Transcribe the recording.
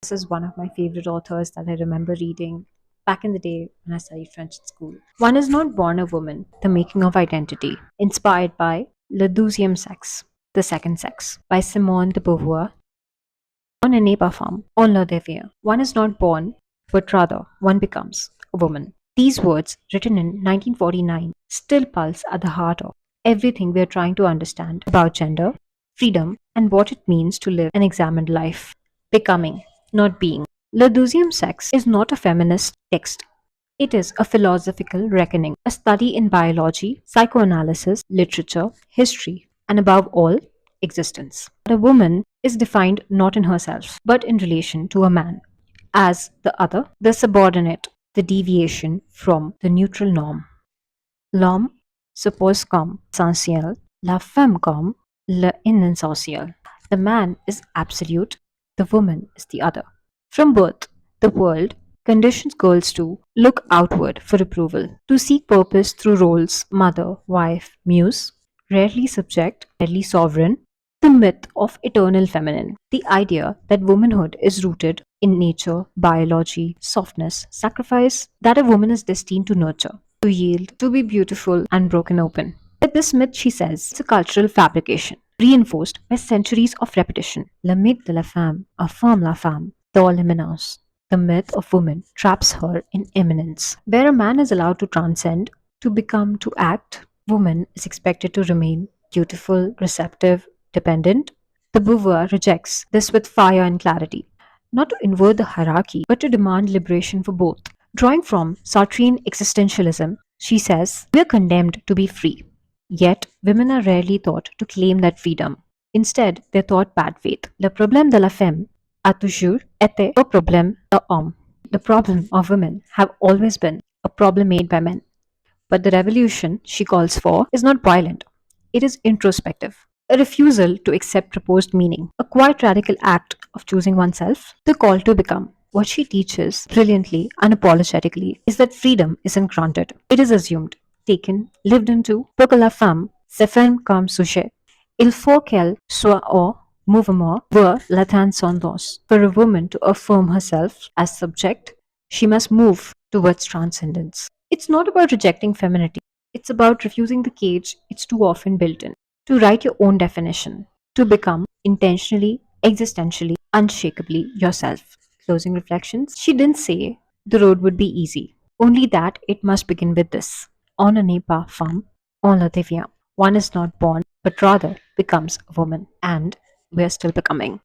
This is one of my favorite authors that I remember reading back in the day when I studied French at school. One is not born a woman, The Making of Identity, inspired by Le Deuxième Sexe, The Second Sex, by Simone de Beauvoir. On n'est pas femme, on le devient. One is not born, but rather one becomes a woman. These words, written in 1949, still pulse at the heart of everything we are trying to understand about gender, freedom, and what it means to live an examined life. Becoming, not being. Le Deuxième Sexe is not a feminist text. It is a philosophical reckoning, a study in biology, psychoanalysis, literature, history, and above all, existence. A woman is defined not in herself, but in relation to a man, as the other, the subordinate, the deviation from the neutral norm. L'homme suppose comme essentiel, la femme comme l'inessentiel. The man is absolute, the woman is the other. From birth, the world conditions girls to look outward for approval, to seek purpose through roles mother, wife, muse, rarely subject, rarely sovereign. The myth of eternal feminine, the idea that womanhood is rooted in nature, biology, softness, sacrifice, that a woman is destined to nurture, to yield, to be beautiful and broken open. But this myth, she says, is a cultural fabrication, reinforced by centuries of repetition. Le mythe de la femme, dans l'imminence. The myth of woman traps her in imminence. Where a man is allowed to transcend, to become, to act, woman is expected to remain beautiful, receptive, dependent. The Beauvoir rejects this with fire and clarity, not to invert the hierarchy, but to demand liberation for both. Drawing from Sartrean existentialism, she says, we are condemned to be free. Yet, women are rarely taught to claim that freedom. Instead, they're taught bad faith. Le problème de la femme a toujours été un problème d'homme. The problem of women have always been a problem made by men. But the revolution she calls for is not violent, it is introspective. A refusal to accept proposed meaning, a quite radical act of choosing oneself, the call to become. What she teaches brilliantly, unapologetically, is that freedom isn't granted, it is assumed, taken, lived into. Pour que la femme s'affirme comme sujet, il faut qu'elle soit au mouvement pour l'atteindre son dos. For a woman to affirm herself as subject, she must move towards transcendence. It's not about rejecting femininity, it's about refusing the cage it's too often built in. To write your own definition, to become intentionally, existentially, unshakably yourself. Closing reflections. She didn't say the road would be easy, only that it must begin with this. On n'est pas femme, on le devient. One is not born, but rather becomes a woman, and we are still becoming.